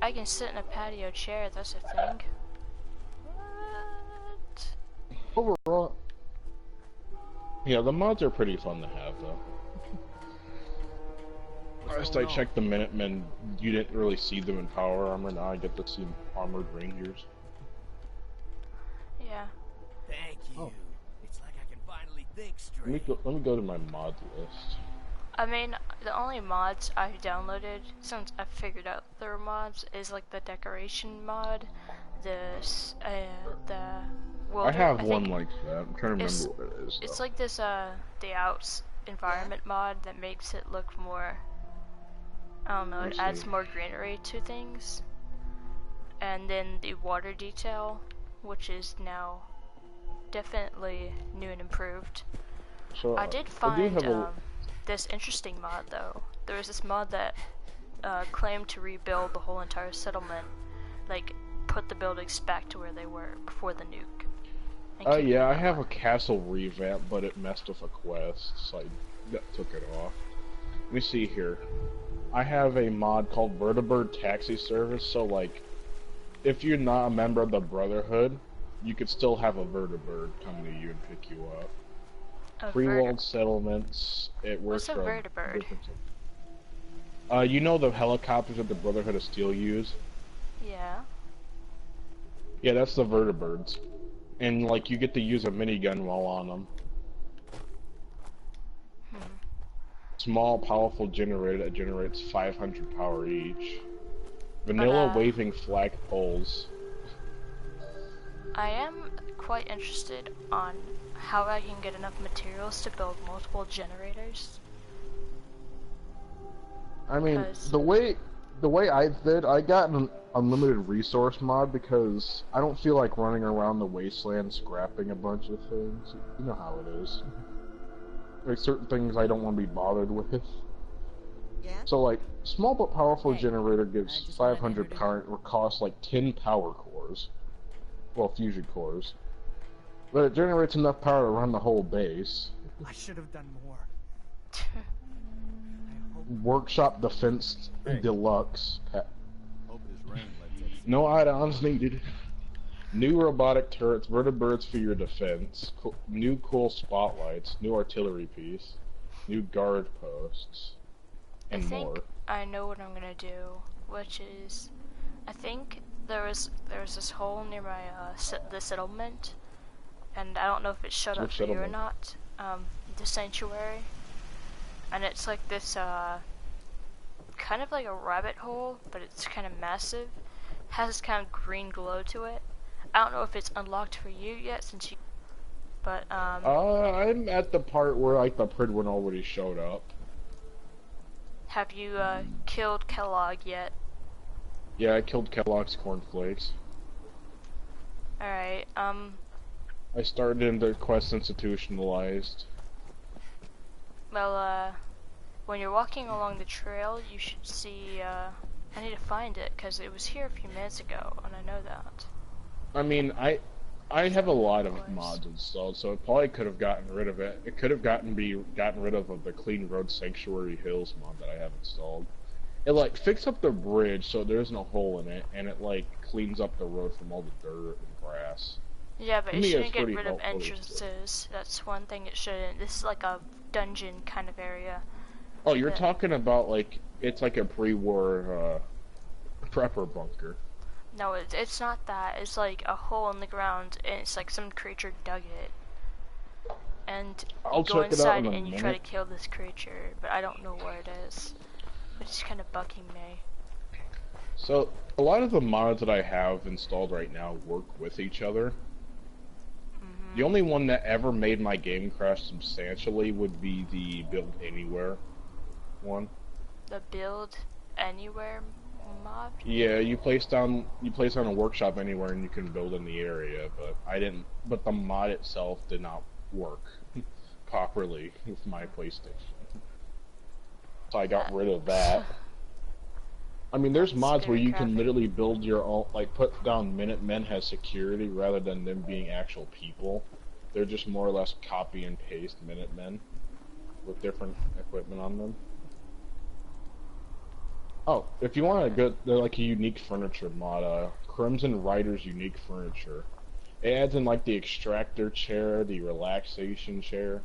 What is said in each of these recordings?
I can sit in a patio chair, that's a thing. What? Overall, yeah, the mods are pretty fun to have, though. Last I checked the Minutemen, you didn't really see them in power armor. Now I get to see armored rangers. Yeah. Thank you. Oh. It's like I can finally think straight. Let me go to my mod list. I mean, the only mods I've downloaded since I figured out there were mods is like the decoration mod, I have one like that. I'm trying to remember what it is. It's like this the outs environment mod that makes it look more, I don't know, it adds more greenery to things. And then the water detail, which is now definitely new and improved. So I did find this interesting mod though. There was this mod that claimed to rebuild the whole entire settlement, like put the buildings back to where they were before the nuke. Yeah, I have a castle revamp, but it messed with a quest, so I took it off. Let me see here. I have a mod called Vertibird Taxi Service, so like, if you're not a member of the Brotherhood, you could still have a Vertibird come to you and pick you up. Free-walled settlements, it works. What's a Vertibird? You know the helicopters that the Brotherhood of Steel use? Yeah. Yeah, that's the Vertibirds. And, like, you get to use a minigun while on them. Small, powerful generator that generates 500 power each. Vanilla waving flag poles. I am quite interested on how I can get enough materials to build multiple generators. I mean, the way I did, I got an unlimited resource mod because I don't feel like running around the wasteland scrapping a bunch of things. You know how it is. Like certain things I don't want to be bothered with. Yeah? So like, small but powerful generator gives 500 power, or costs like 10 power cores. Well, fusion cores. But it generates enough power to run the whole base. I should have done more. Workshop Defense Deluxe. No add-ons needed. New robotic turrets, vertibirds for your defense. New cool spotlights. New artillery piece. New guard posts. And more. I know what I'm gonna do, which is, I think there was this hole near my the settlement, and I don't know if it shut up for you or not. The sanctuary, and it's like this kind of like a rabbit hole, but it's kind of massive. Has this kind of green glow to it. I don't know if it's unlocked for you yet, since you. But I'm at the part where like the Pridwin already showed up. Have you killed Kellogg yet? Yeah, I killed Kellogg's cornflakes. Alright, I started in the quest institutionalized. Well, when you're walking along the trail, you should see, I need to find it, because it was here a few minutes ago, and I know that. I mean, I have a lot of mods installed, so it probably could have gotten rid of it. It could have gotten rid of the Clean Road Sanctuary Hills mod that I have installed. It like fixes up the bridge so there isn't a hole in it, and it like cleans up the road from all the dirt and grass. Yeah, but it shouldn't get rid of entrances. That's one thing it shouldn't. This is like a dungeon kind of area. Oh, you're talking about like it's like a pre-war prepper bunker. No, it's not that. It's like a hole in the ground, and it's like some creature dug it. And you go inside and you try to kill this creature, but I don't know where it is. It's kind of bugging me. So, a lot of the mods that I have installed right now work with each other. The only one that ever made my game crash substantially would be the Build Anywhere one. The Build Anywhere mod? Yeah, you place down a workshop anywhere and you can build in the area, but the mod itself did not work properly with my PlayStation. So I got rid of that. I mean, there's mods where you can literally build your own, like put down Minutemen as security rather than them being actual people. They're just more or less copy and paste Minutemen with different equipment on them. Oh, if you want a good, they're like a unique furniture mod, Crimson Rider's unique furniture. It adds in like the extractor chair, the relaxation chair.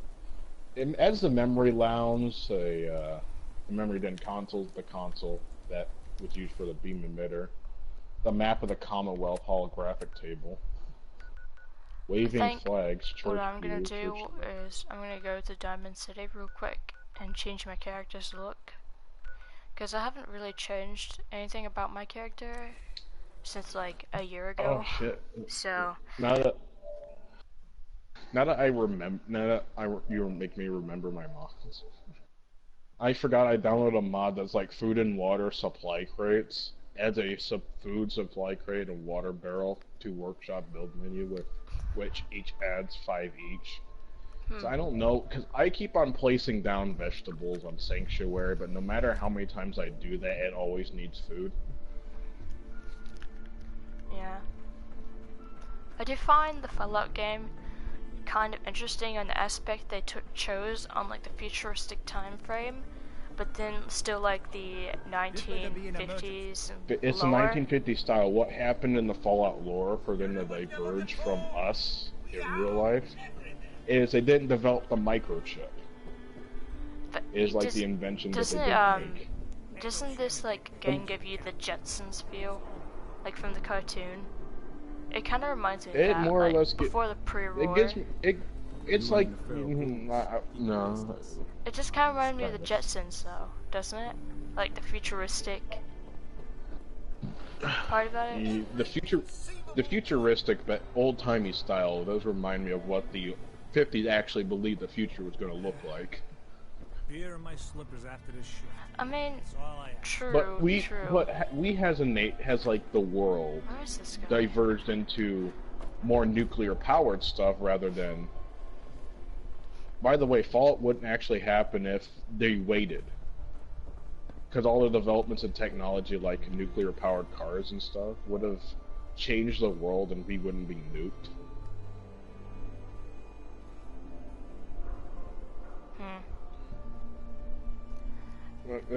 It adds the memory lounge, the memory den console, the console that was used for the beam emitter, the map of the Commonwealth holographic table, I waving think flags, what church I'm gonna views, do is I'm gonna go to Diamond City real quick and change my character's look. Because I haven't really changed anything about my character since like a year Oh ago. shit! So, Now that I remember, you make me remember my mods. I forgot I downloaded a mod that's like food and water supply crates. Adds a food supply crate and water barrel to workshop build menu with which each adds 5 each. So I don't know, because I keep on placing down vegetables on Sanctuary, but no matter how many times I do that, it always needs food. yeah. I do find the Fallout game kind of interesting on the aspect they chose on like the futuristic time frame, but then still like the 1950s and It's a lower. 1950s style. What happened in the Fallout lore for them to diverge from us in real life is they didn't develop the microchip. But It is like the invention that they doesn't didn't make. doesn't this like game give you the Jetsons feel, like from the cartoon? It kind of reminds me of It that, more or like less before the pre-war. it gives me it's like no. It just kind of reminds me of the Jetsons, though, doesn't it? Like the futuristic part about it. The futuristic but old timey style. Those remind me of what the 50s actually believed the future was going to look like. Beer in my slippers after this shit. I mean, true. But we true. has like the world Where is this going? diverged into more nuclear powered stuff rather than. By the way, Fallout wouldn't actually happen if they waited. Because all the developments in technology like nuclear powered cars and stuff would have changed the world and we wouldn't be nuked.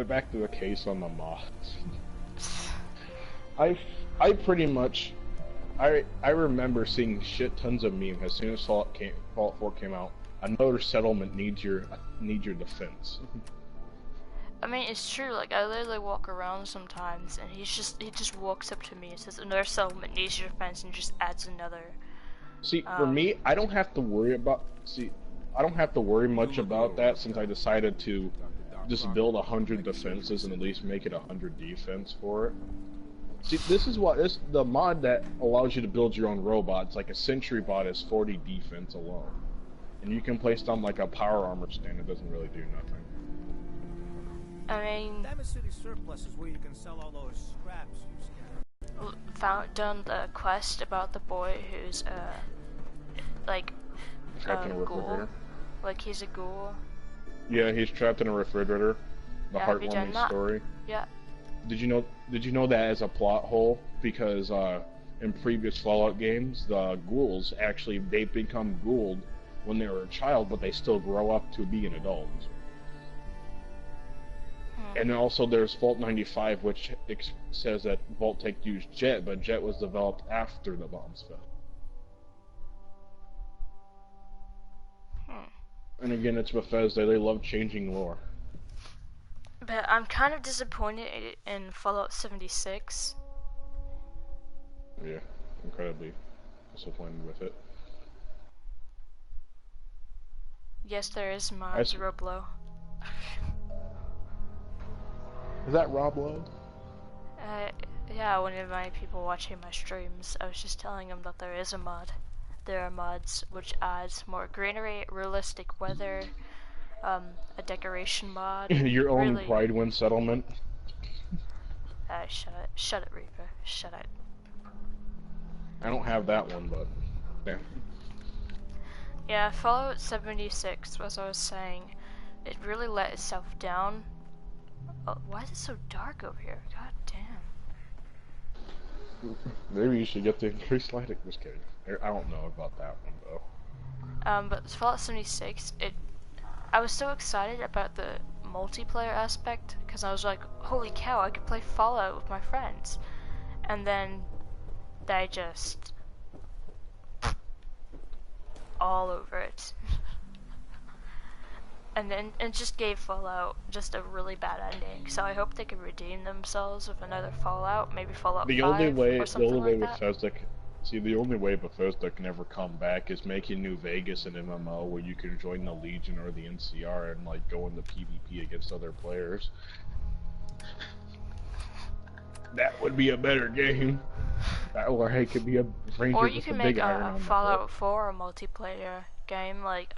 Back to the case on the mods. I pretty much I remember seeing shit tons of memes as soon as Fallout 4 came out. Another settlement needs your defense. I mean, it's true. Like I literally walk around sometimes, and he just walks up to me and says, "Another settlement needs your defense," and just adds another. See, for me, I don't have to worry much about that since I decided to just build 100 defenses and at least make it 100 defense for it. See, this is the mod that allows you to build your own robots. Like a sentry bot is 40 defense alone, and you can place down like a power armor stand. It doesn't really do nothing. I mean, Diamond City surplus is where you can sell all those scraps you done the quest about the boy who's like Trapped in a ghoul. refrigerator. Like he's a ghoul. Yeah, he's trapped in a refrigerator. The Have you done heartwarming that? story. Yeah. Did you know that as a plot hole? Because in previous Fallout games, the ghouls they become ghouled when they were a child, but they still grow up to be an adult. And then also there's Vault 95, which says that Vault-Tec used Jet, but Jet was developed after the bombs fell. And again, it's Bethesda. They love changing lore. But I'm kind of disappointed in Fallout 76. Yeah, incredibly disappointed with it. Yes, there is mods, Roblo. Is that Rob Lowe? Yeah, one of my people watching my streams, I was just telling him that there is a mod. There are mods which adds more greenery, realistic weather, a decoration mod. Your own Pridewind settlement. Shut it, Reaper. Shut it. I don't have that one, but yeah. Yeah, Fallout 76, as I was saying, it really let itself down. Oh, why is it so dark over here? God damn. Maybe you should get the increased lighting. Just kidding. I don't know about that one though. But Fallout 76, I was so excited about the multiplayer aspect, because I was like, holy cow, I could play Fallout with my friends. And then they just all over it. And then it just gave Fallout just a really bad ending. So I hope they can redeem themselves with another Fallout, maybe Fallout 5 or something like that. The only way Bethesda can ever come back is making New Vegas an MMO where you can join the Legion or the NCR and like go into PvP against other players. That would be a better game. Or it could be a Ranger or with you can a make big iron on a Fallout 4 a multiplayer game, like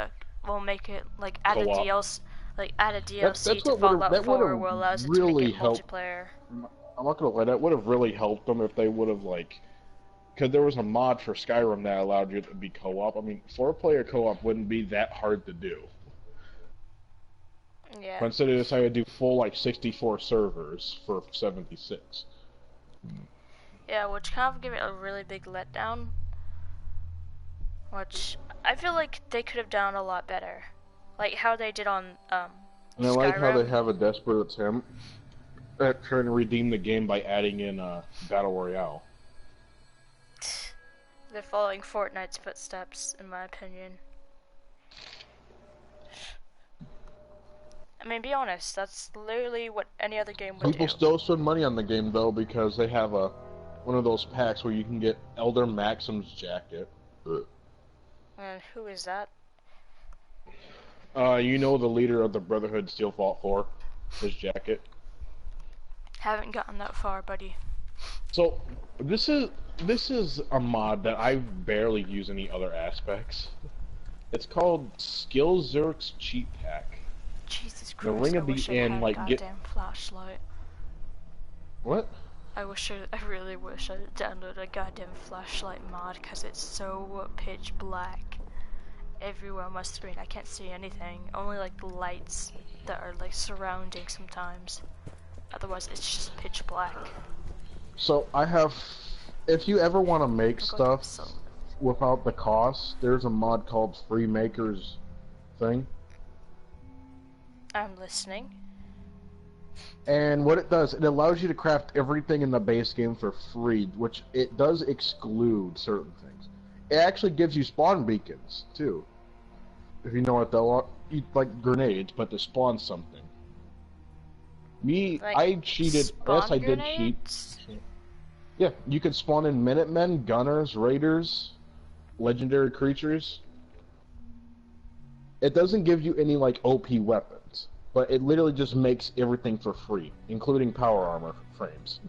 we'll make it like add a DLC, to Fallout 4 where it allows it to make it multiplayer. I'm not gonna lie, that would have really helped them if they would have like, because there was a mod for Skyrim that allowed you to be co-op. I mean, 4-player co-op wouldn't be that hard to do. Yeah. But instead of this, I would do full like 64 servers for 76. Yeah, which kind of gave it a really big letdown. Which I feel like they could have done a lot better, like how they did on And I Skyrim. like how they have a desperate attempt at trying to redeem the game by adding in Battle Royale. They're following Fortnite's footsteps, in my opinion. I mean, be honest, that's literally what any other game would do. People still spend money on the game though because they have one of those packs where you can get Elder Maxim's jacket. And who is that? You know the leader of the Brotherhood Steel Vault 4, his jacket. Haven't gotten that far, buddy. So this is a mod that I barely use any other aspects. It's called Skillzerk's Cheat Pack. Jesus Christ! The Ring of the End, like goddamn flashlight. What? I really wish I downloaded a goddamn flashlight mod, because it's so pitch black everywhere on my screen. I can't see anything, only like the lights that are like surrounding sometimes. Otherwise it's just pitch black. So I have, if you ever want to make stuff without the cost, there's a mod called Freemaker's thing. I'm listening. And what it does, it allows you to craft everything in the base game for free, which it does exclude certain things. It actually gives you spawn beacons, too. If you know what they'll like grenades, but to spawn something. Like I cheated. Yes, I did cheat. Yeah, you could spawn in Minutemen, Gunners, Raiders, legendary creatures. It doesn't give you any, like, OP weapons. But it literally just makes everything for free, including power armor frames.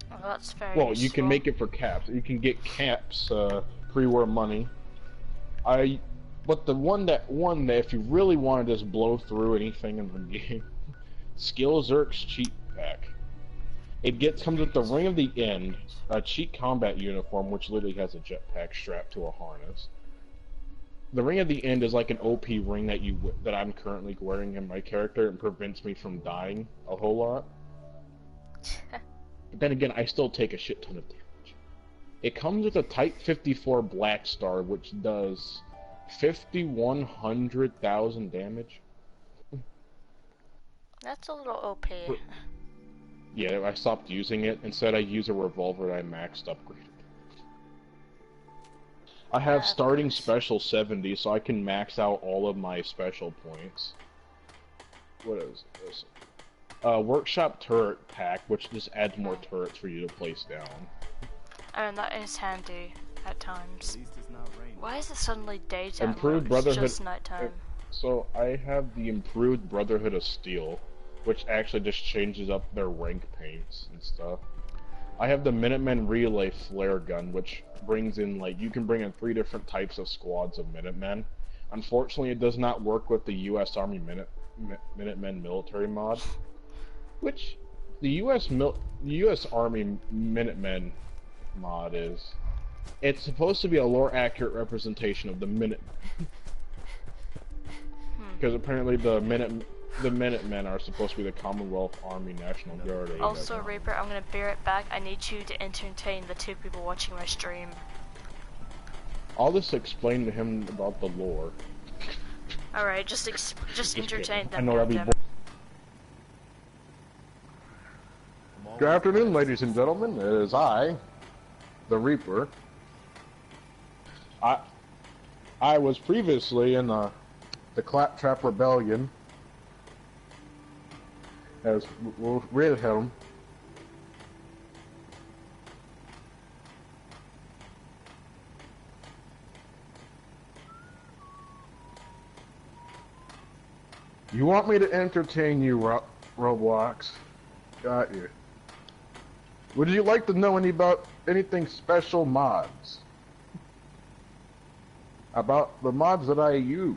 Well, that's very Well, you useful. can make it for caps. You can get caps, pre-war money. But the one that if you really want to just blow through anything in the game, Skillzerk's Cheat Pack. It comes with the Ring of the End, a cheat combat uniform, which literally has a jetpack strapped to a harness. The Ring of the End is like an OP ring that I'm currently wearing in my character and prevents me from dying a whole lot. But then again, I still take a shit ton of damage. It comes with a Type 54 Black Star, which does 5,100,000 damage. That's a little OP. Yeah, I stopped using it. Instead, I use a revolver that I maxed upgraded. I have starting special 70, so I can max out all of my special points. What is this? Workshop turret pack, which just adds more turrets for you to place down. And that is handy at times. Why is it suddenly daytime? Improved when it's Brotherhood. just nighttime. So I have the Improved Brotherhood of Steel, which actually just changes up their rank paints and stuff. I have the Minutemen Relay Flare Gun, which brings in, like, you can bring in 3 different types of squads of Minutemen. Unfortunately, it does not work with the U.S. Army Minutemen military mod, which the U.S. Army Minutemen mod is. It's supposed to be a more accurate representation of the Minutemen. Because apparently the Minutemen are supposed to be the Commonwealth Army National Guard. Also, Reaper, I'm gonna bear it back. I need you to entertain the 2 people watching my stream. I'll just explain to him about the lore. Alright, just entertain I them, know that'd be. goddammit. Good afternoon, ladies and gentlemen. It is I, the Reaper. I was previously in the Claptrap Rebellion as Wilhelm. You want me to entertain you, Roblox? Got you. Would you like to know anything special mods? About the mods that I use?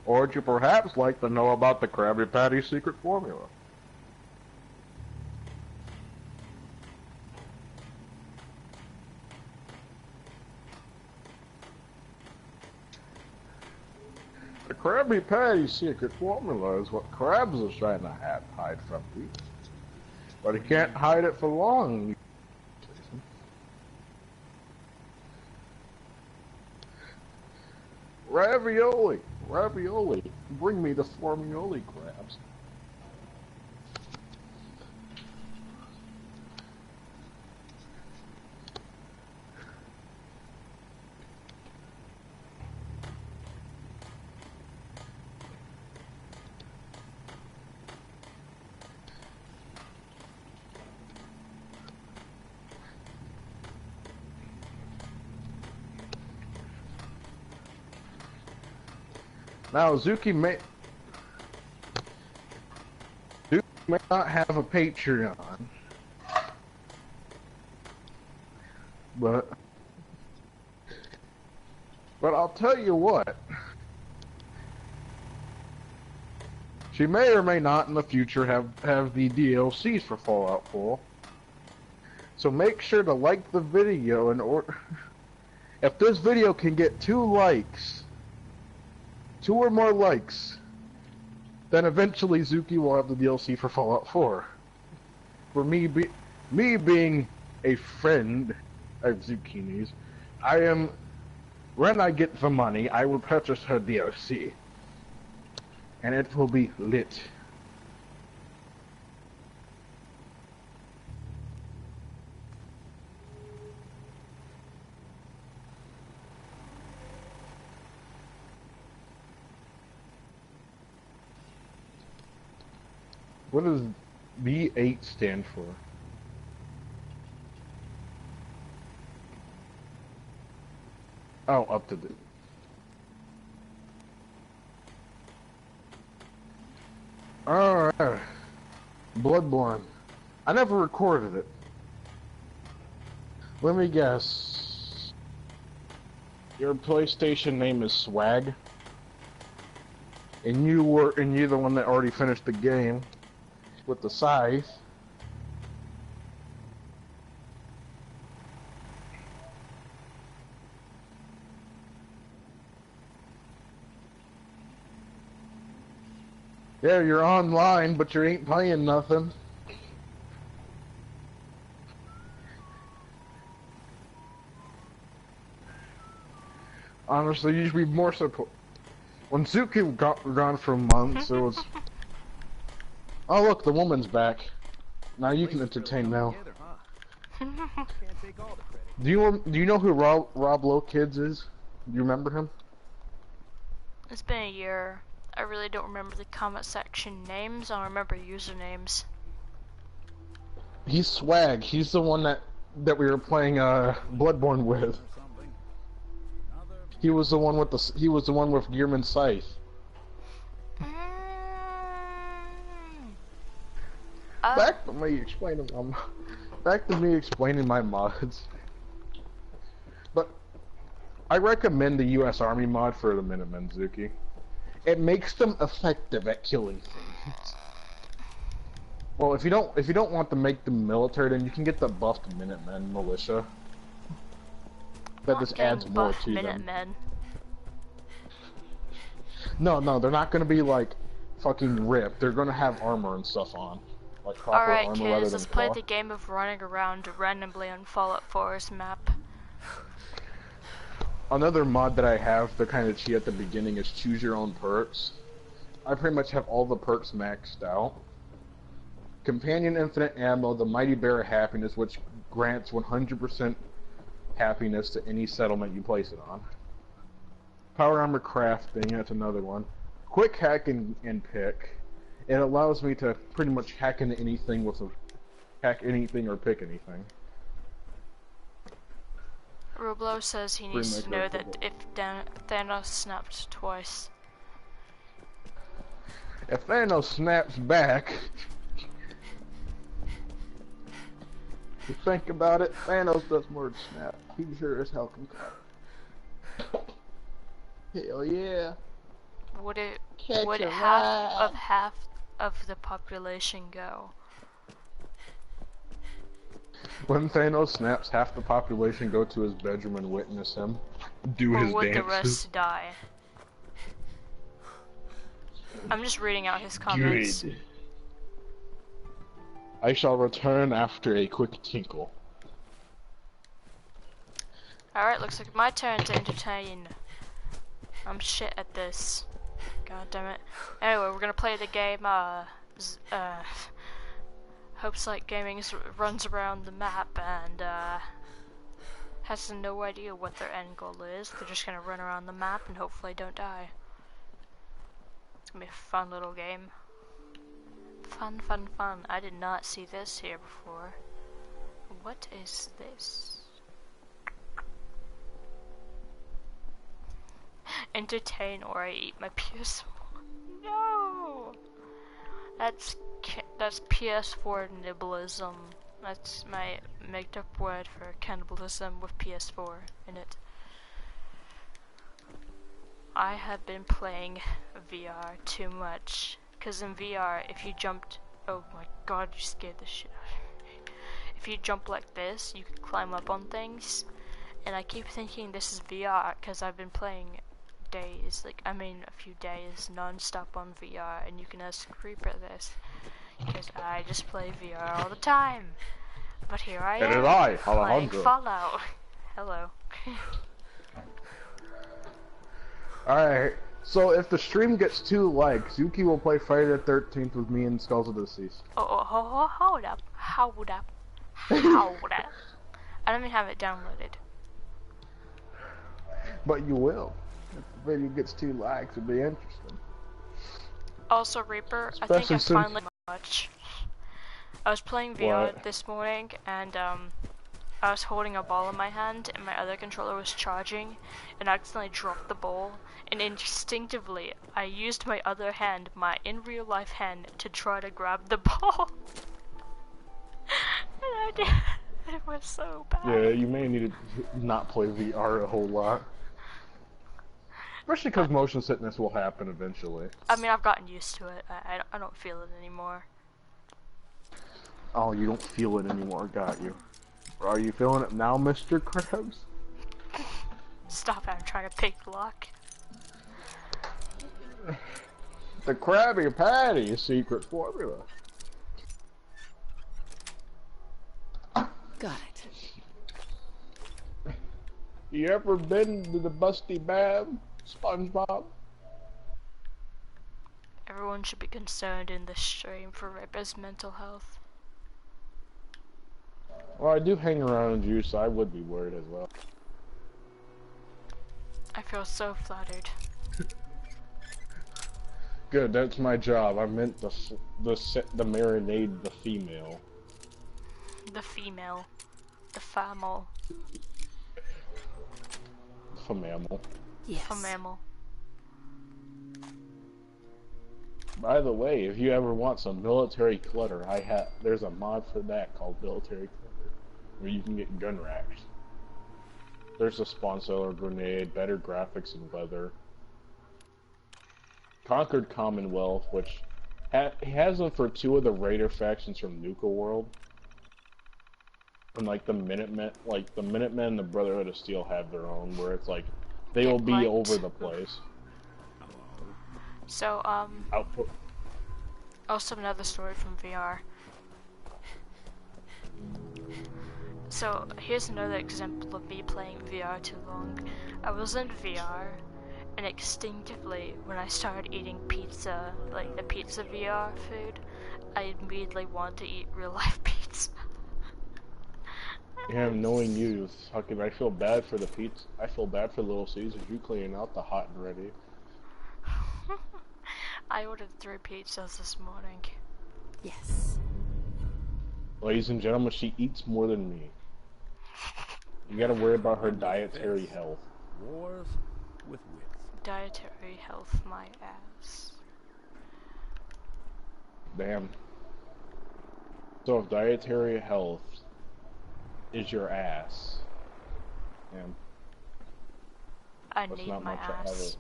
Or would you perhaps like to know about the Krabby Patty secret formula? The Krabby Patty secret formula is what Krabs is trying to hide from you. But he can't hide it for long. Ravioli! Ravioli! Bring me the formioli crabs. Now, Zuki may not have a Patreon, but I'll tell you what, she may or may not in the future have the DLCs for Fallout 4. So make sure to like the video in order. If this video can get 2 likes. 2 or more likes, then eventually Zuki will have the DLC for Fallout 4. For me being a friend of Zucchini's, when I get the money, I will purchase her DLC. And it will be lit. What does B8 stand for? Oh, up to date. Alright. Bloodborne. I never recorded it. Let me guess. Your PlayStation name is Swag? And you're the one that already finished the game. With the scythe. Yeah, you're online, but you ain't playing nothing. Honestly, you should be more support. When Zuki gone for months, it was... Oh look, the woman's back. Now you can entertain now. Do you know who Rob Low Kids is? Do you remember him? It's been a year. I really don't remember the comment section names. I remember usernames. He's Swag. He's the one that we were playing Bloodborne with. He was the one with Gearman Scythe. Back to me explaining my mods. But I recommend the U.S. Army mod for the Minutemen, Zuki. It makes them effective at killing things. Well, if you don't want to make them military, then you can get the buffed Minutemen militia. That just adds more to them. No, they're not gonna be like fucking ripped. They're gonna have armor and stuff on. Like proper Alright, armor kids, rather than let's play cloth. the game of running around randomly on Fallout 4's map. Another mod that I have, the kind of cheat at the beginning, is choose your own perks. I pretty much have all the perks maxed out. Companion infinite ammo, the mighty bear of happiness, which grants 100% happiness to any settlement you place it on. Power armor crafting, that's another one. Quick hack and pick. It allows me to pretty much hack into anything with a hack anything or pick anything. Roblo says he needs to know that if Thanos snapped twice. If Thanos snaps back, you think about it, Thanos does more than snap. He sure as hell can cut. Hell yeah. Would Catch half of the population go? When Thanos snaps, half the population go to his bedroom and witness him do his dances. Or would the rest die? I'm just reading out his comments. Good. I shall return after a quick tinkle. Alright, looks like my turn to entertain. I'm shit at this. God damn it. Anyway, we're gonna play the game, Hopes Like Gaming runs around the map and, has no idea what their end goal is. They're just gonna run around the map and hopefully don't die. It's gonna be a fun little game. Fun, fun, fun. I did not see this here before. What is this? Entertain or I eat my PS4. No! That's PS4 nibblism. That's my made up word for cannibalism with PS4 in it. I have been playing VR too much. Cause in VR, if you jumped, oh my god, you scared the shit out of me. If you jump like this, you can climb up on things. And I keep thinking this is VR, cause I've been playing a few days non-stop on VR, and you can ask Creeper this. Because I just play VR all the time. But here I am, playing Fallout. Hello. Alright, so if the stream gets 2 likes, Yuki will play Friday the 13th with me and Skulls of the Deceased. Hold up. I don't even have it downloaded. But you will. If the video gets 2 likes, it'll be interesting. Also, Reaper, I think I finally much. I was playing VR this morning, and I was holding a ball in my hand, and my other controller was charging, and I accidentally dropped the ball, and instinctively, I used my other hand, my in real life hand, to try to grab the ball. And I did. It was so bad. Yeah, you may need to not play VR a whole lot. Especially because motion sickness will happen eventually. I mean, I've gotten used to it. I don't feel it anymore. Oh, you don't feel it anymore, got you. Are you feeling it now, Mr. Krabs? Stop it, I'm trying to pick lock. The Krabby Patty secret formula. Got it. You ever been to the Busty Bab, SpongeBob? Everyone should be concerned in this stream for Reaper's mental health. Well, I do hang around you, so I would be worried as well. I feel so flattered. Good, that's my job. I meant the marinade the female. The female. The famil. Famammal. Yes. Famammal. By the way, if you ever want some military clutter, there's a mod for that called Military Clutter, where you can get gun racks. There's a spawn seller grenade, better graphics and leather. Conquered Commonwealth, which has them for 2 of the Raider factions from Nuka World. And like the Minutemen and the Brotherhood of Steel have their own, where it's like, they will be over the place. So, Output. also another story from VR. So here's another example of me playing VR too long. I was in VR, and instinctively, when I started eating pizza, like the pizza VR food, I immediately wanted to eat real life pizza. Yeah, knowing you, fucking, I feel bad for the pizza. I feel bad for Little Caesars. You cleaning out the hot and ready. I ordered 3 pizzas this morning. Yes. Ladies and gentlemen, she eats more than me. You gotta worry about her dietary health. Wars with wits. Dietary health, my ass. Damn. So if dietary health is your ass, damn. I That's need not my much I ass.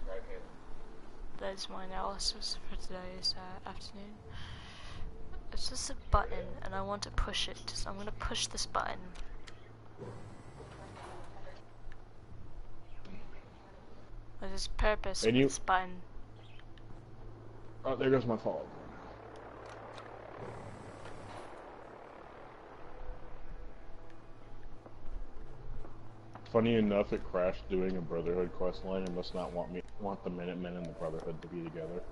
have. That is my analysis for today's afternoon. It's just a button, and I want to push it. So I'm gonna push this button. There's purpose with this button. Oh, there goes my fault. Funny enough, it crashed doing a Brotherhood quest line and must not want the Minutemen and the Brotherhood to be together.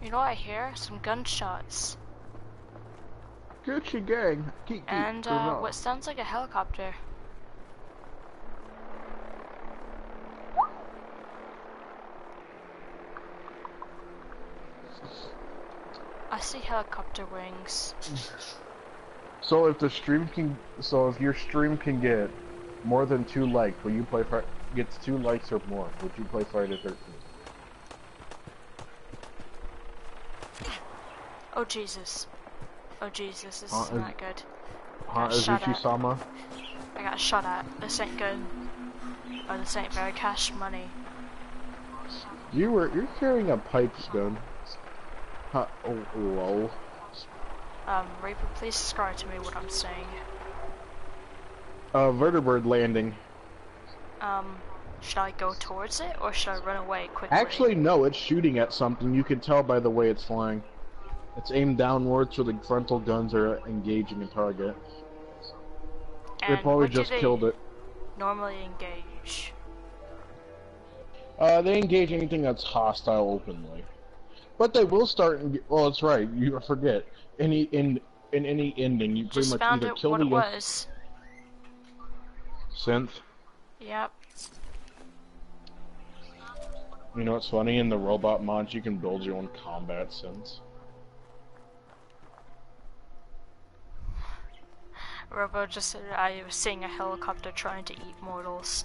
You know what I hear? Some gunshots. Gucci gang. And what sounds like a helicopter. I see helicopter wings. So if your stream can get more than 2 likes, will you play gets 2 likes or more? Would you play Friday the 13th? Oh Jesus. Oh Jesus, this is not good. Azuchi-sama? I got shot at. This ain't good. Oh, this ain't very cash money. You're carrying a pipes gun. Huh, oh, lol. Reaper, please describe to me what I'm saying. Vertibird landing. Should I go towards it, or should I run away quickly? Actually, no, it's shooting at something. You can tell by the way it's flying. It's aimed downwards, so the frontal guns are engaging a target. And they probably what just do they killed it. normally engage? They engage anything that's hostile openly. But they will start. Well, that's right. You forget. In any ending, you pretty Just much found either out kill what the it was. synth. Yep. You know what's funny? In the robot mods, you can build your own combat synths. Robo just said I was seeing a helicopter trying to eat mortals.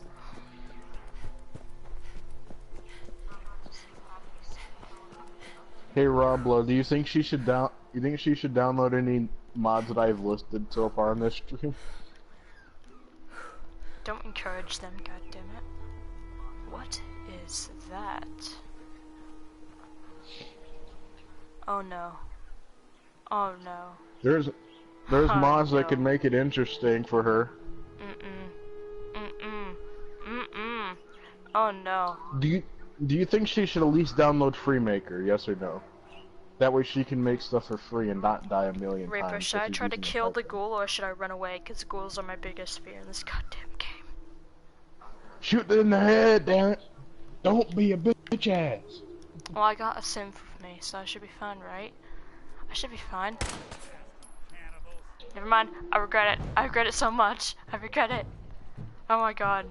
Hey Roblo, do you think she should download any mods that I've listed so far on this stream? Don't encourage them, goddammit. What is that? Oh no. Oh no. There's mods that could make it interesting for her. Oh no. Do you think she should at least download Freemaker? Yes or no? That way she can make stuff for free and not die a million Reaper, times. should I try to kill the ghoul or should I run away? Because ghouls are my biggest fear in this goddamn game. Shoot it in the head, damn it! Don't be a bitch ass. Well, I got a sim with me, so I should be fine, right? I should be fine. Never mind. I regret it. I regret it so much. I regret it. Oh my god.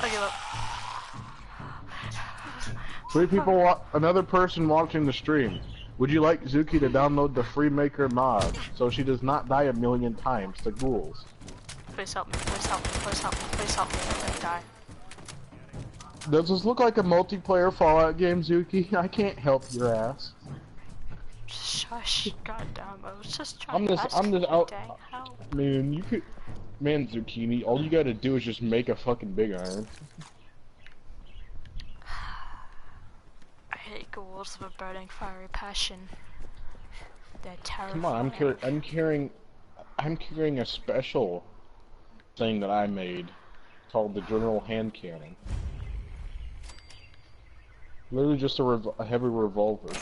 I give up. 3 people, another person watching the stream. Would you like Zuki to download the Freemaker mod so she does not die a million times to ghouls? Please help me, please help me, please help me, please help me, I'm gonna die. Does this look like a multiplayer Fallout game, Zuki? I can't help your ass. Shush, goddamn, I was just trying to ask you, dang, how? Man, you could... Man, Zucchini, all you gotta do is just make a fucking big iron. hate ghouls with a burning fiery passion. They're terrifying. Come on, I'm carrying a special thing that I made called the General Hand Cannon. Literally just a heavy revolver. It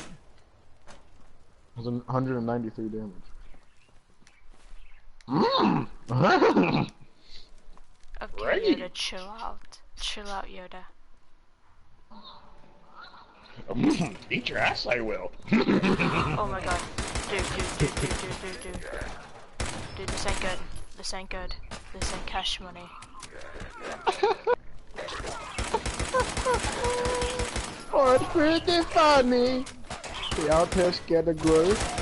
was 193 damage. Okay, Right. Yoda, chill out. Chill out, Yoda. Eat your ass, I will. Oh my god. Dude. Dude, this ain't good. This ain't good. This ain't cash money. Oh, it's pretty funny. The outpost get a growth.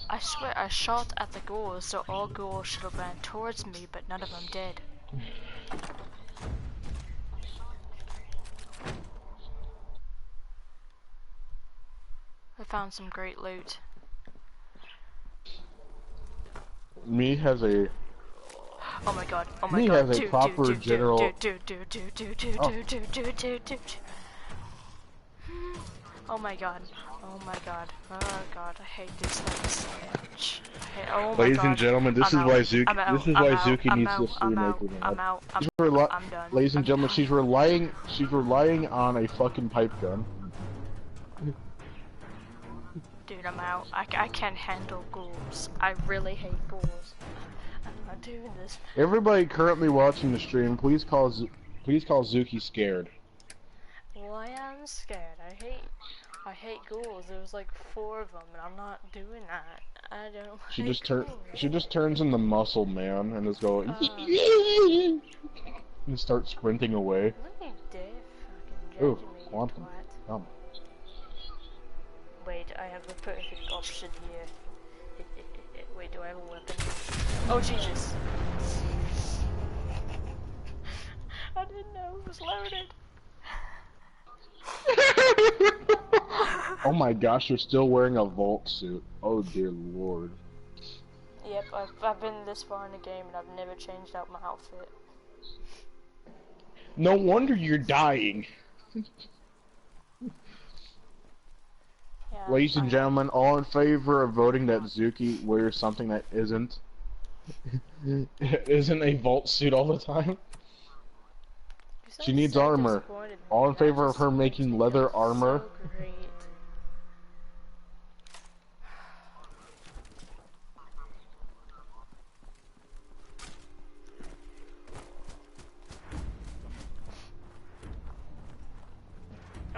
I swear I shot at the ghouls, so all ghouls should have ran towards me, but none of them did. I found some great loot. Me has a. Oh my god, oh my Me god, has a proper general. Oh my god, oh my god, oh god, I hate these things so much. Oh my Ladies god. and gentlemen, this is why Zuki needs this I'm freemaker out, now. I'm done. Ladies and I'm gentlemen, done. she's relying on a fucking pipe gun. Dude, I'm out. I can't handle ghouls. I really hate ghouls. I'm not doing this. Everybody currently watching the stream, please call Zuki scared. Well, I am scared. I hate ghouls. There was like 4 of them, and I'm not doing that. I don't. She just turns into muscle man and is going and starts sprinting away. Look at Dave fucking Ooh, judging me, you quantum. twat. Come. Wait, I have the perfect option here. Wait, do I have a weapon? Oh Jesus! I didn't know it was loaded. Oh my gosh, you're still wearing a vault suit. Oh dear lord. Yep, I've been this far in the game and I've never changed out my outfit. No wonder you're dying. Yeah, Ladies and gentlemen, all in favor of voting that Zuki wears something that isn't a vault suit all the time? She needs armor. All in favor of her making leather armor? So great.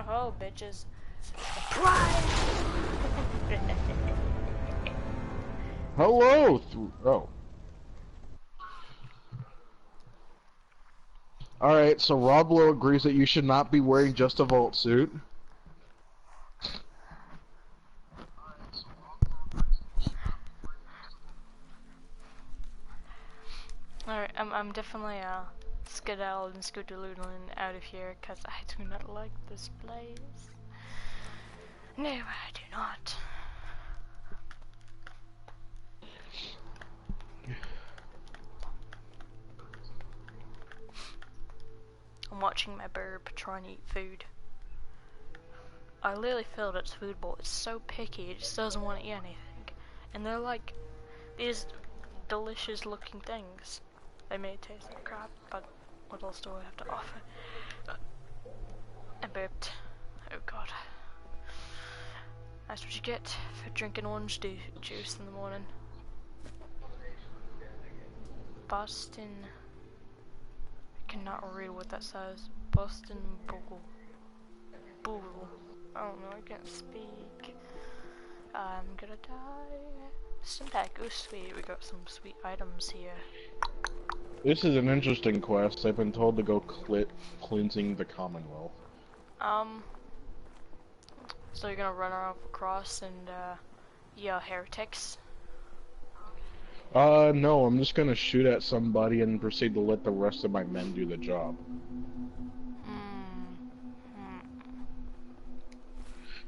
Oh, bitches. Hello! Oh. Alright, so Rob Lowe agrees that you should not be wearing just a vault suit. Alright, I'm definitely skedaddling and scooter-loodling out of here because I do not like this place. No, I do not. I'm watching my burp try and eat food. I literally filled its food bowl. It's so picky, it just doesn't want to eat anything. And they're like these delicious looking things. They may taste like crap, but what else do I have to offer? I burped. Oh god. That's what you get for drinking orange juice in the morning. Boston. I cannot read what that says. Boston Bogle. Bogle. I don't know, I can't speak. I'm gonna die. Syntax, sweet. We got some sweet items here. This is an interesting quest. I've been told to go cleansing the Commonwealth. So you're gonna run around across and, yeah, heretics? No, I'm just gonna shoot at somebody and proceed to let the rest of my men do the job.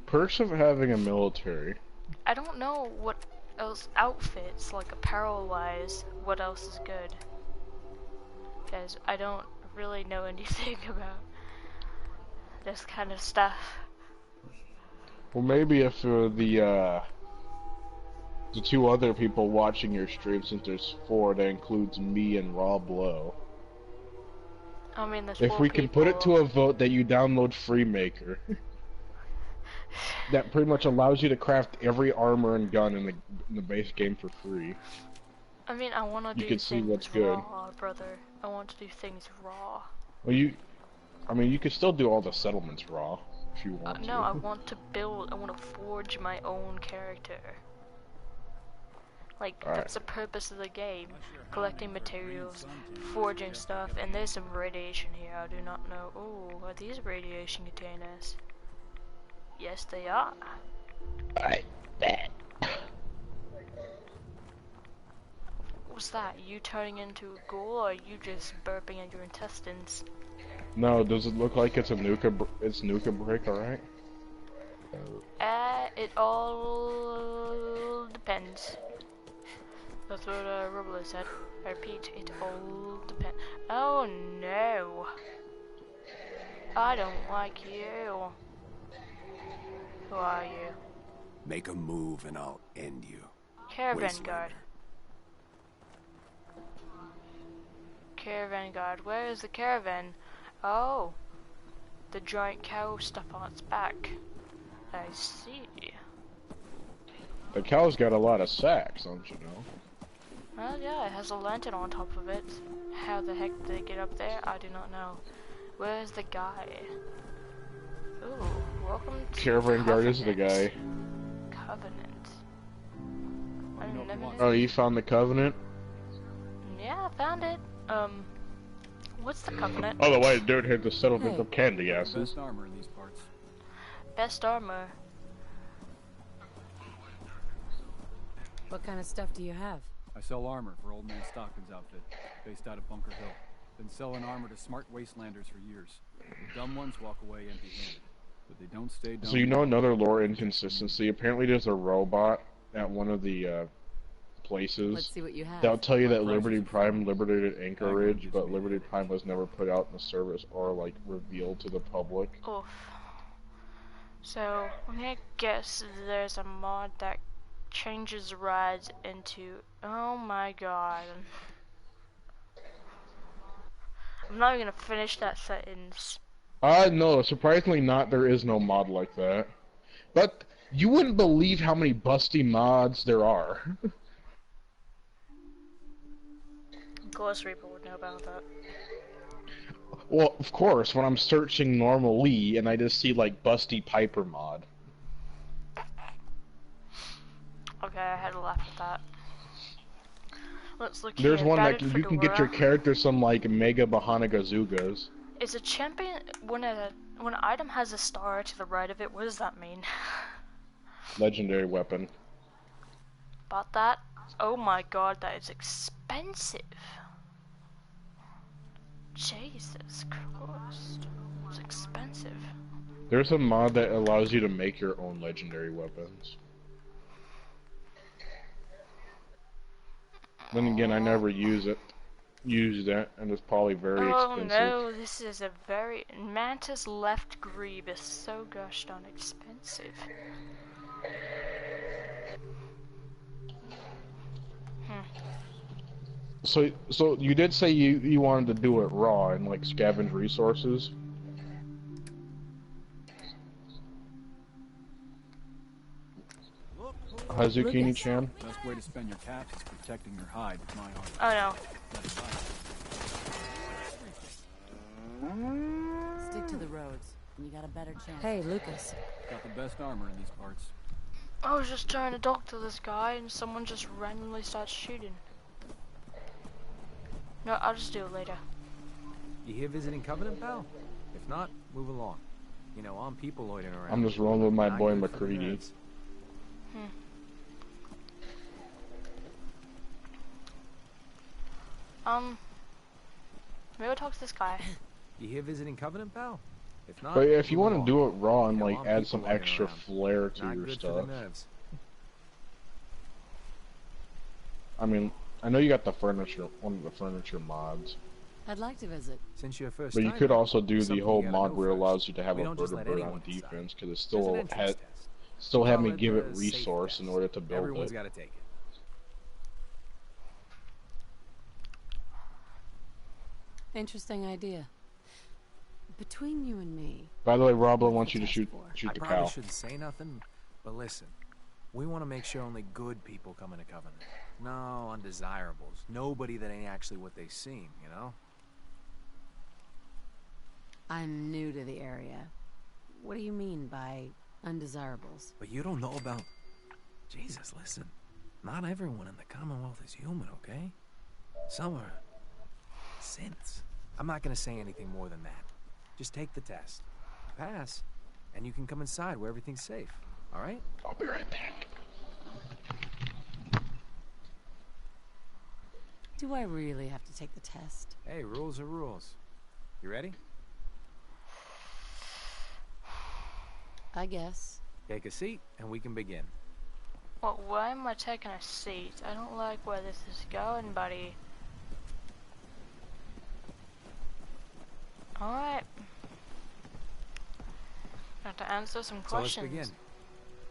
Perks of having a military. I don't know what else outfits, like apparel-wise, what else is good. Because I don't really know anything about this kind of stuff. Well, maybe if the two other people watching your stream, since there's 4, that includes me and Rob Lowe. I mean, there's If 4 we people. can put it to a vote that you download Freemaker, that pretty much allows you to craft every armor and gun in the base game for free. I mean, I want to do can see what's things good. raw, brother. I want to do things raw. Well, you could still do all the settlements raw if you want to. No, I want to build. I want to forge my own character. Like, that's the purpose of the game. Collecting materials, forging stuff, and there's some radiation here, I do not know. Oh, are these radiation containers? Yes, they are. I bet. What's that? You turning into a ghoul, or are you just burping at your intestines? No, does it look like it's a nuka brick, alright? It all depends. That's what Robo said. I repeat, it all depends. Oh no! I don't like you. Who are you? Make a move and I'll end you. Caravan Wastelander. guard. Caravan guard. Where is the caravan? Oh, the giant cow stuff on its back. I see. The cow's got a lot of sacks, don't you know? Well, yeah, it has a lantern on top of it. How the heck did it get up there? I do not know. Where's the guy? Ooh, welcome to Caravan guard is the guy. Covenant. I never knew. Oh, you found the Covenant? Yeah, I found it. What's the Covenant? Oh, the white dude hit the settlement of candy asses. Best armor in these parts. Best armor. What kind of stuff do you have? I sell armor for Old Man Stockton's outfit, based out of Bunker Hill. Been selling armor to smart wastelanders for years. The dumb ones walk away empty-handed, but they don't stay dumb. So you know another lore inconsistency? Apparently there's a robot at one of the places. Let's see what you have. That'll tell you that Liberty Prime liberated Anchorage, but Liberty Prime was never put out in the service or, like, revealed to the public. Oof. So, I'm gonna guess there's a mod that changes rides into... Oh my god. I'm not even gonna finish that sentence. No, surprisingly not, there is no mod like that. But you wouldn't believe how many busty mods there are. Ghost Reaper would know about that. Well, of course, when I'm searching normally and I just see, like, busty Piper mod. Okay, I had to laugh at that. Let's look There's here. one that Battered you can get your Fedora. character some, like, Mega Bahana-Gazoogas. Is a champion when an item has a star to the right of it? What does that mean? Legendary weapon. Bought that? Oh my god, that is expensive. Jesus Christ, it's expensive. There's a mod that allows you to make your own legendary weapons. Then again, I never use it. Use that, and it's probably very expensive. Oh no, this is a very... Mantis Left Greave is so gosh darn expensive. So you did say you wanted to do it raw and, like, scavenge resources? Hi, Zucchini-chan. Best way to spend your caps is protecting your hide with my armor. Oh no. Stick to the roads, and you got a better chance. Hey, Lucas. Got the best armor in these parts. I was just trying to talk to this guy and someone just randomly starts shooting. No, I'll just do it later. You here visiting Covenant, pal? If not, move along. You know, I'm people loitering around. I'm just rolling with my Not boy good for the McCready. nerds. Maybe I'll talk to this guy. You here visiting Covenant, pal? If not, But if you move want to along. do it raw and, You know, like, I'm add people some loitering extra around. flair to Not your good for stuff. the nerves. I mean, I know you got the furniture, one of the furniture mods. I'd like to visit. Since you're first But you time, could also do the something whole you gotta mod know where it first. allows you to have We a don't just let vertebrate on anyone inside. defense, because it There's an still entrance test. still We had call me it give it the safe resource in test. order to build Everyone's it. got to take it. Interesting idea. Between you and me, By the way, Roblo what's wants the you to test shoot for? I the probably cow. shouldn't say nothing, but listen. We want to make sure only good people come into Covenant. No undesirables. Nobody that ain't actually what they seem, you know? I'm new to the area. What do you mean by undesirables? But you don't know about... Jesus, listen. Not everyone in the Commonwealth is human, okay? Some are... synths. I'm not gonna say anything more than that. Just take the test. Pass, and you can come inside where everything's safe. Alright? I'll be right back. Do I really have to take the test? Hey, rules are rules. You ready? I guess. Take a seat, and we can begin. Well, why am I taking a seat? I don't like where this is going, buddy. Alright. Have to answer some questions. So let's begin.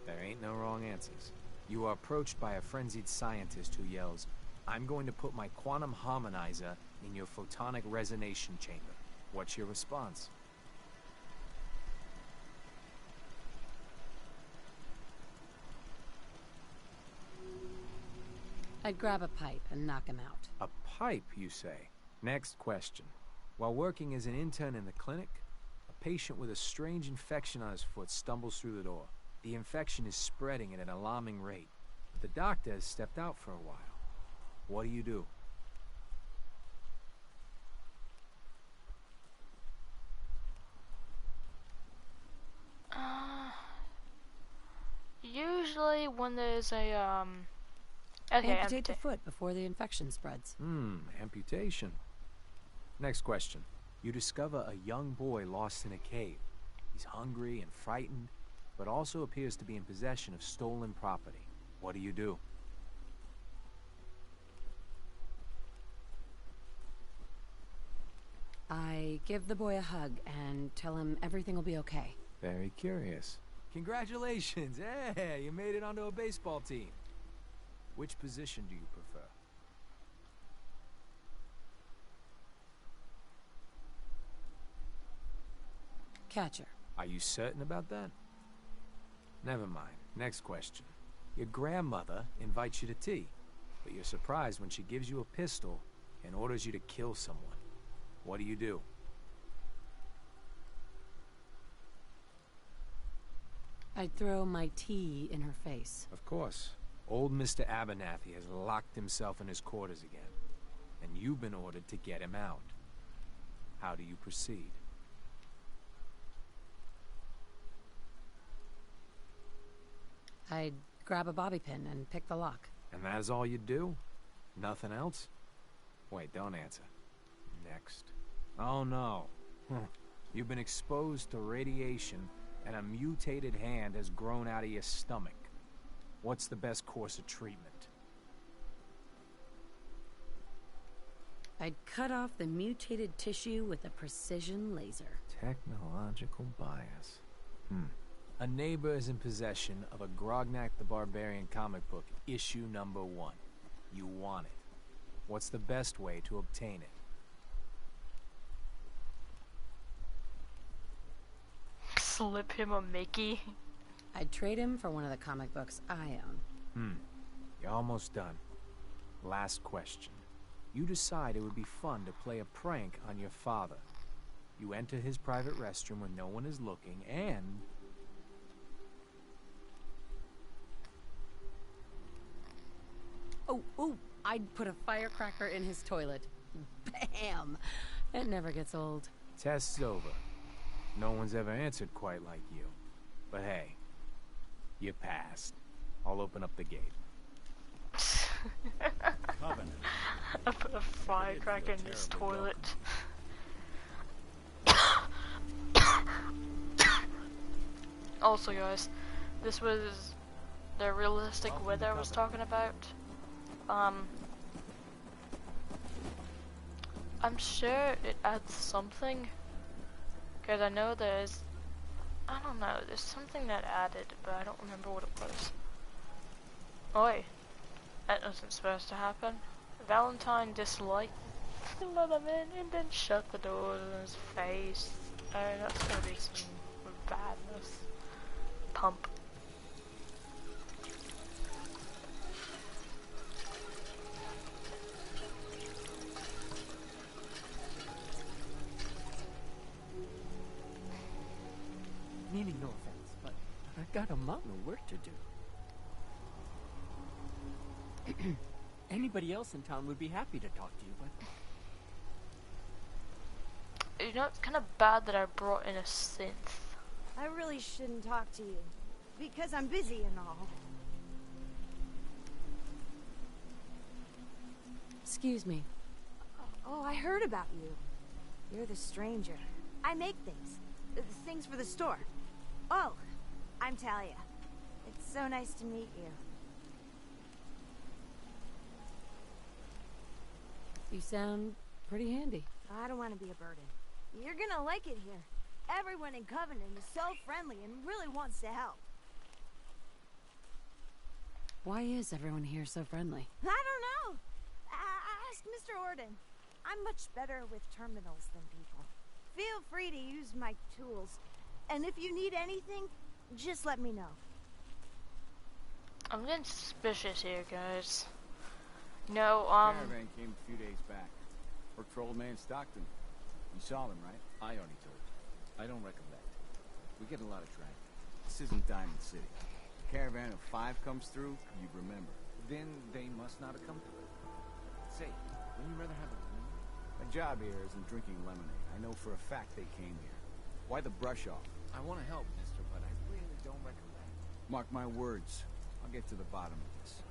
There ain't no wrong answers. You are approached by a frenzied scientist who yells, "I'm going to put my quantum harmonizer in your photonic resonation chamber." What's your response? I'd grab a pipe and knock him out. A pipe, you say? Next question. While working as an intern in the clinic, a patient with a strange infection on his foot stumbles through the door. The infection is spreading at an alarming rate. The doctor has stepped out for a while. What do? Usually when there's a, okay, Amputate the foot before the infection spreads. Amputation. Next question. You discover a young boy lost in a cave. He's hungry and frightened, but also appears to be in possession of stolen property. What do? I give the boy a hug and tell him everything will be okay. Very curious. Congratulations! Hey, you made it onto a baseball team. Which position do you prefer? Catcher. Are you certain about that? Never mind. Next question. Your grandmother invites you to tea, but you're surprised when she gives you a pistol and orders you to kill someone. What do? I'd throw my tea in her face. Of course. Old Mr. Abernathy has locked himself in his quarters again, and you've been ordered to get him out. How do you proceed? I'd grab a bobby pin and pick the lock. And that is all you do? Nothing else? Wait, don't answer. Next. Oh no. You've been exposed to radiation and a mutated hand has grown out of your stomach. What's the best course of treatment? I'd cut off the mutated tissue with a precision laser. Technological bias. A neighbor is in possession of a Grognak the Barbarian comic book, issue number 1. You want it. What's the best way to obtain it? Slip him a Mickey. I'd trade him for one of the comic books I own. You're almost done. Last question. You decide it would be fun to play a prank on your father. You enter his private restroom when no one is looking, and... Oh, I'd put a firecracker in his toilet. Bam! It never gets old. Test's over. No one's ever answered quite like you. But hey, you passed. I'll open up the gate. Covenant. I put a firecracker in his toilet. Also guys, this was the realistic weather I was talking about. I'm sure it adds something. Because I know there's... I don't know, there's something that added, but I don't remember what it was. Oi. That wasn't supposed to happen. Valentine disliked to let him in and then shut the door in his face. Oh, that's gonna be some badness. Pump. Meaning no offense, but I've got a mountain of work to do. Anybody else in town would be happy to talk to you, but... You know, it's kind of bad that I brought in a synth. I really shouldn't talk to you, because I'm busy and all. Excuse me. Oh, I heard about you. You're the stranger. I make things. Things for the store. Oh, I'm Talia. It's so nice to meet you. You sound pretty handy. I don't want to be a burden. You're gonna like it here. Everyone in Covenant is so friendly and really wants to help. Why is everyone here so friendly? I don't know. Ask Mr. Orden. I'm much better with terminals than people. Feel free to use my tools. And if you need anything, just let me know. I'm getting suspicious here, guys. No, Caravan came a few days back. Worked for old man Stockton. You saw them, right? I already told you. I don't recollect. We get a lot of traffic. This isn't Diamond City. A caravan of 5 comes through, you'd remember. Then they must not have come through. Say, wouldn't you rather have a lemonade? My job here isn't drinking lemonade. I know for a fact they came here. Why the brush off? I want to help, mister, but I really don't recollect. Mark my words. I'll get to the bottom of this.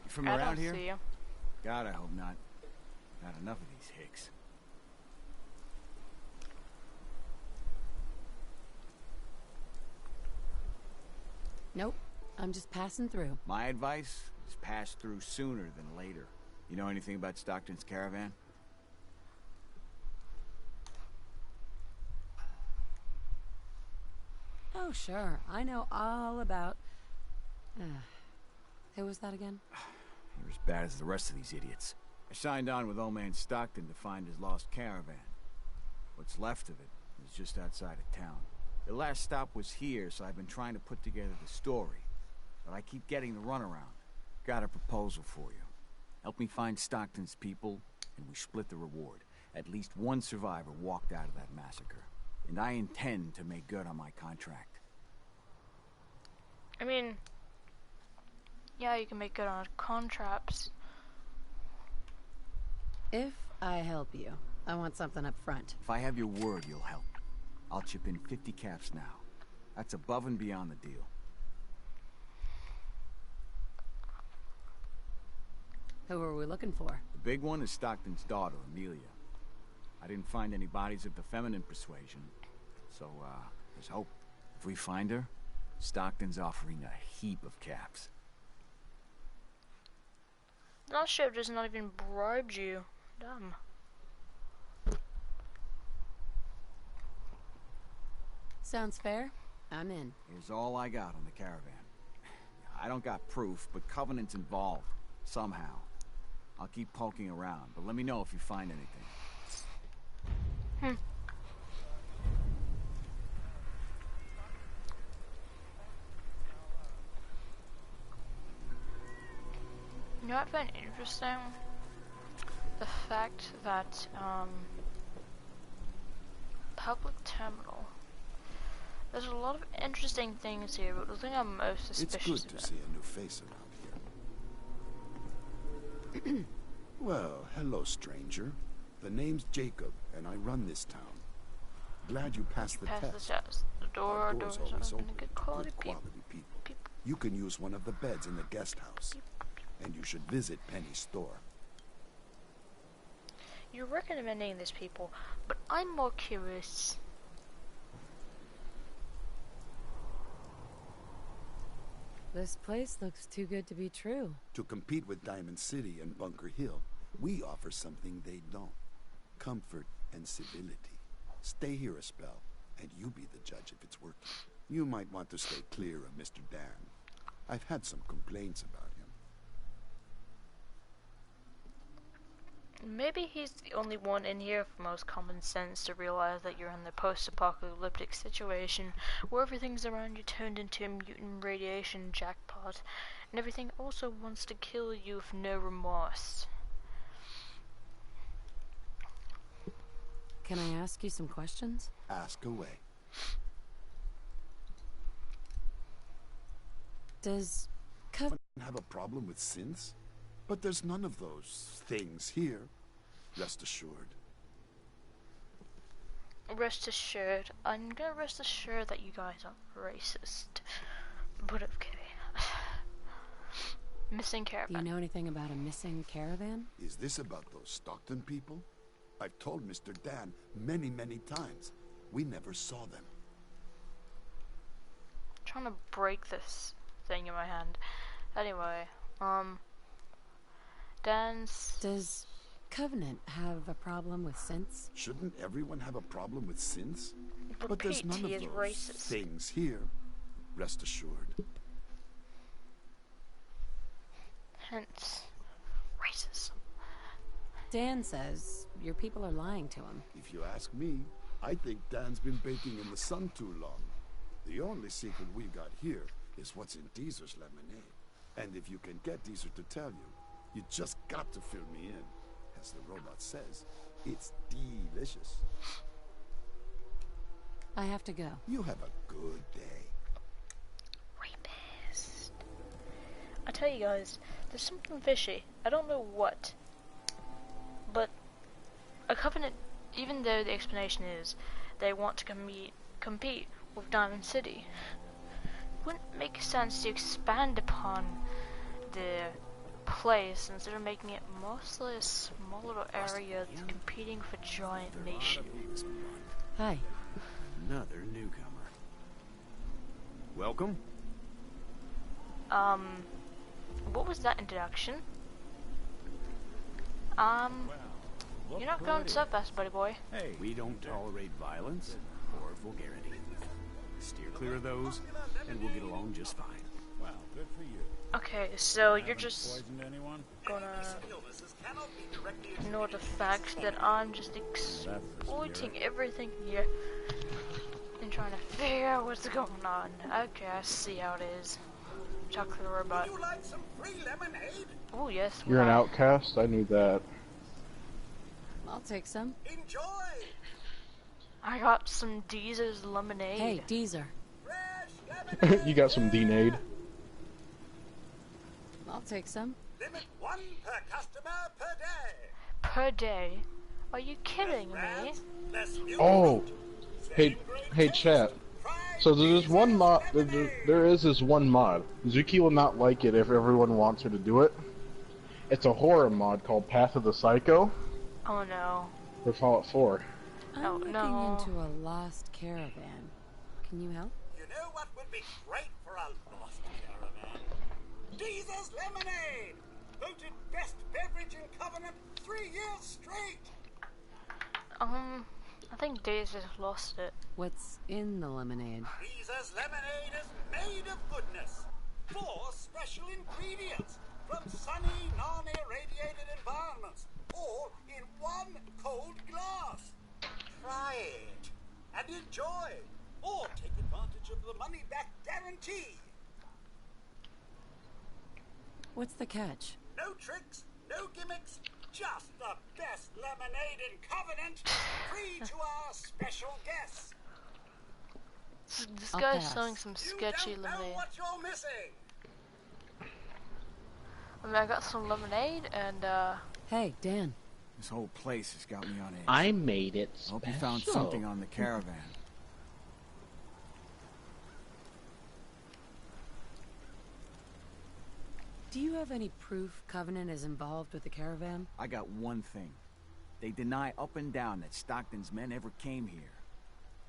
You from I around don't here? see you. God, I hope not. Not enough of these hicks. Nope. I'm just passing through. My advice is pass through sooner than later. You know anything about Stockton's caravan? Oh, sure. I know all about... who was that again? You're as bad as the rest of these idiots. I signed on with old man Stockton to find his lost caravan. What's left of it is just outside of town. The last stop was here, so I've been trying to put together the story. But I keep getting the runaround. Got a proposal for you. Help me find Stockton's people, and we split the reward. At least one survivor walked out of that massacre. And I intend to make good on my contract. I mean, yeah, you can make good on contracts. If I help you, I want something up front. If I have your word, you'll help. I'll chip in 50 caps now. That's above and beyond the deal. Who are we looking for? The big one is Stockton's daughter, Amelia. I didn't find any bodies of the feminine persuasion, so, there's hope. If we find her, Stockton's offering a heap of caps. That ship does not even bribe you. Dumb. Sounds fair. I'm in. Here's all I got on the caravan. I don't got proof, but Covenant's involved. Somehow. I'll keep poking around, but let me know if you find anything. You know what I find interesting? The fact that, public terminal. There's a lot of interesting things here, but the thing I'm most suspicious It's good to see a new face around here. Well, hello, stranger. The name's Jacob, and I run this town. Glad you passed the Pass the test. test. The Our doors door's are always gonna open get for quality good people. quality people. You can use one of the beds in the guest house. And you should visit Penny's store. You're recommending this, people, but I'm more curious. This place looks too good to be true. To compete with Diamond City and Bunker Hill, we offer something they don't. Comfort and civility. Stay here a spell, and you be the judge if it's working. You might want to stay clear of Mr. Dan. I've had some complaints about him. Maybe he's the only one in here with most common sense to realize that you're in the post-apocalyptic situation where everything's around you turned into a mutant radiation jackpot, and everything also wants to kill you with no remorse. Can I ask you some questions? Ask away. Does Have a problem with synths? But there's none of those things here. Rest assured. Rest assured. I'm gonna rest assured that you guys are racist. But okay. Missing caravan. Do you know anything about a missing caravan? Is this about those Stockton people? I've told Mr. Dan many, many times. We never saw them. I'm trying to break this thing in my hand. Anyway, Does Covenant have a problem with synths? Shouldn't everyone have a problem with synths? But But there's none of he is those racist. things here. Rest assured. Hence, racism. Dan says your people are lying to him. If you ask me, I think Dan's been baking in the sun too long. The only secret we got here is what's in Deezer's lemonade. And if you can get Deezer to tell you, you just got to fill me in. As the robot says, it's delicious. I have to go. You have a good day. Rapist. I tell you guys, there's something fishy. I don't know what. But a Covenant, even though the explanation is they want to compete with Diamond City, wouldn't it make sense to expand upon the place instead of making it mostly a small little area competing for giant nation? Hi. Another newcomer. Welcome. What was that introduction? You're not going so fast, buddy boy. Hey, we don't tolerate violence or vulgarity. Steer clear of those, and we'll get along just fine. Well, good for you. Okay, so you're just Poisoned anyone? gonna ignore the fact that I'm just exploiting everything here and trying to figure out what's going on. Okay, I see how it is. Chocolate robot. Would you like some free lemonade? Oh yes. You're an wow. outcast? I knew that. I'll take some. Enjoy! I got some Deezer's lemonade. Hey, Deezer. Fresh lemonade! You got some D-Nade? I'll take some. Limit 1 per customer per day. Per day? Are you kidding me? Less less milk Oh! fruit, Hey chat. So there's one mod, there is this one mod. Zuki will not like it if everyone wants her to do it. It's a horror mod called Path of the Psycho Oh no. for Fallout 4. I'm Oh, looking no. into a lost caravan. Can you help? You know what would be great for a lost caravan? Deezer's lemonade! Voted best beverage in Covenant 3 years straight! I think Deezer's lost it. What's in the lemonade? Deezer's lemonade is made of goodness. 4 special ingredients from sunny, non-irradiated environments, all in 1 cold glass. Try it and enjoy, or take advantage of the money-back guarantee. What's the catch? No tricks, no gimmicks, just the best lemonade in Covenant, free to our special guests. This I'll guy's pass. selling some sketchy You don't know lemonade. what you're missing. I mean, I got some lemonade and Hey, Dan. This whole place has got me on edge. I made it I hope you found something on the caravan. Do you have any proof Covenant is involved with the caravan? I got one thing. They deny up and down that Stockton's men ever came here.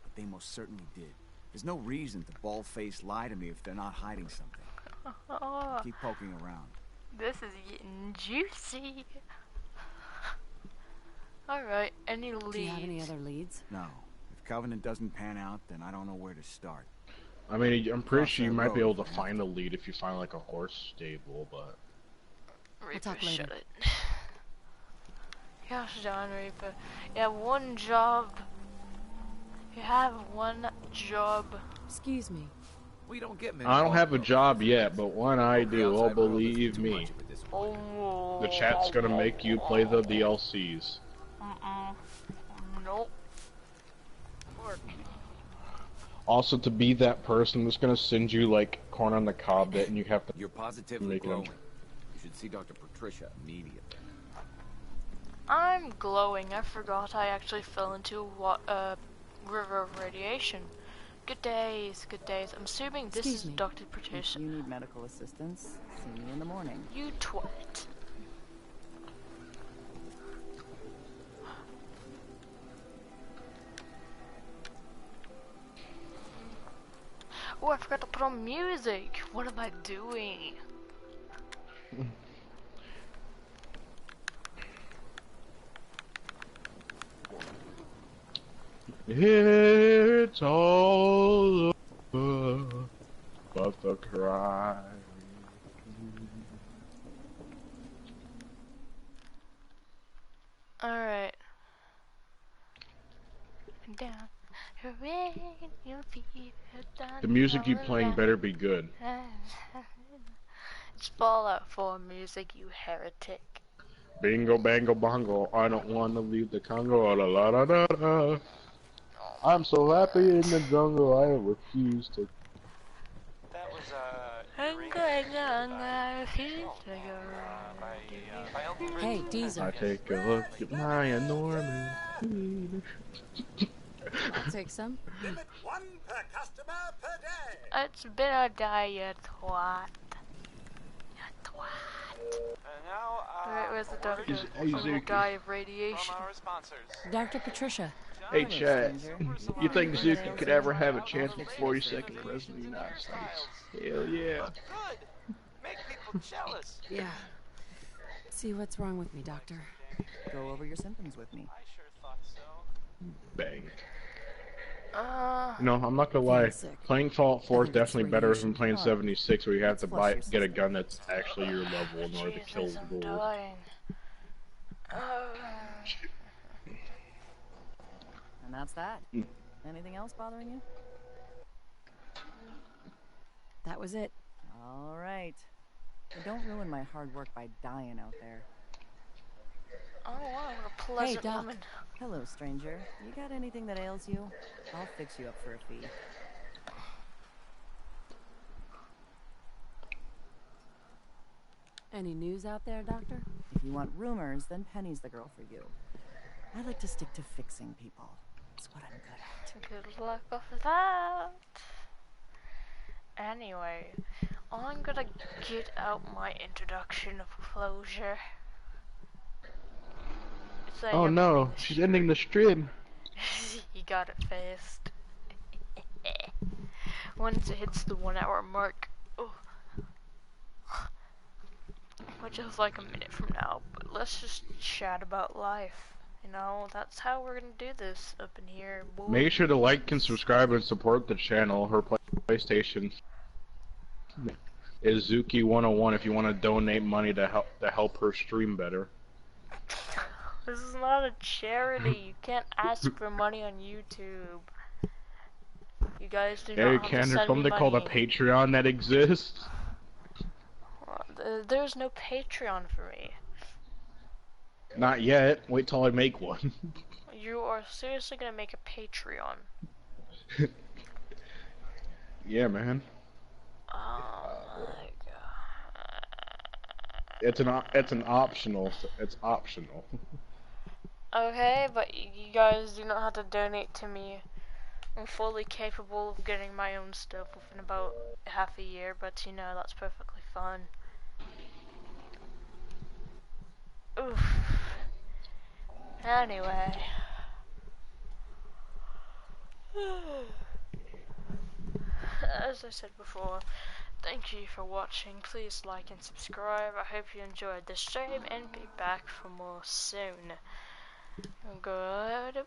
But they most certainly did. There's no reason to bald-faced lie to me if they're not hiding something. Keep poking around. This is getting juicy. Alright, any leads? Do you have any other leads? No. If Covenant doesn't pan out, then I don't know where to start. I mean, I'm pretty sure you might be able to Cross that find a road. lead if you find like a horse stable, but Reaper, talk later. shut it. Gosh darn, Reaper. You have one job. You have one job. Excuse me. We don't get many. I don't have a calls, job though. yet, but when I The do, oh outside world isn't believe too me, much of it this point. Oh. the chat's gonna make you play the DLCs. Nope. Also, to be that person that's gonna send you like corn on the cob bit, and you have to You're positively make them. glowing. You should see Dr. Patricia immediately. I'm glowing. I forgot I actually fell into a river of radiation. Good days, good days. I'm assuming this Excuse is me. Dr. If Patricia. you need medical assistance, see me in the morning. You twat. Oh, I forgot to put on music. What am I doing? It's all over, but the cry. Alright. Down. The music you playing better be good. It's Fallout 4 music, you heretic. Bingo, bango, bongo. I don't want to leave the Congo. La la la la la. I'm so happy in the jungle. I refuse to. That was Hey, Deezer. I take a look at my enormous. I'll take some. Limit 1 per customer per day. It's been a day, you twat. You twat. And now, Alright, where's the doctor? Hey, I'm gonna Zuki. die of radiation. from our sponsors. Dr. Patricia. Hey, Chad. You think Zuki could ever have a chance for 42nd President of the United States? Hell yeah. Good. Make people jealous. Yeah. See what's wrong with me, doctor. Go over your symptoms with me. I sure thought so. Bang. No, I'm not gonna lie. Feeling sick. Playing Fallout 4 is I think it's definitely better radiation. than playing 76, where you have to Let's flush buy your get a system. gun that's actually your level in order to kill Jesus, I'm ghouls. dying. And that's that. Anything else bothering you? That was it. All right. But don't ruin my hard work by dying out there. Oh wow, what a pleasant Doc. woman. Hello, stranger. You got anything that ails you? I'll fix you up for a fee. Any news out there, doctor? If you want rumors, then Penny's the girl for you. I like to stick to fixing people. It's what I'm good at. Good luck with that. Anyway, I'm gonna get out my introduction of closure. So Oh you're no, playing she's ending the stream. You got it fast. Once it hits the 1 hour mark, oh, which is like a minute from now, but let's just chat about life. You know, that's how we're gonna do this up in here. Make sure to like and subscribe and support the channel. Her PlayStation is Zuki101 if you want to donate money to help her stream better. This is not a charity. You can't ask for money on YouTube. You guys do not Hey, have to Ken, there's send me something called a money. Patreon that exists. There's no Patreon for me. Not yet. Wait till I make one. You are seriously gonna make a Patreon? Yeah, man. Oh my god. It's an optional. It's optional. Okay, but you guys do not have to donate to me. I'm fully capable of getting my own stuff within about half a year, but you know, that's perfectly fine. Oof. Anyway. As I said before, thank you for watching. Please like and subscribe. I hope you enjoyed the stream and be back for more soon. Goodbye.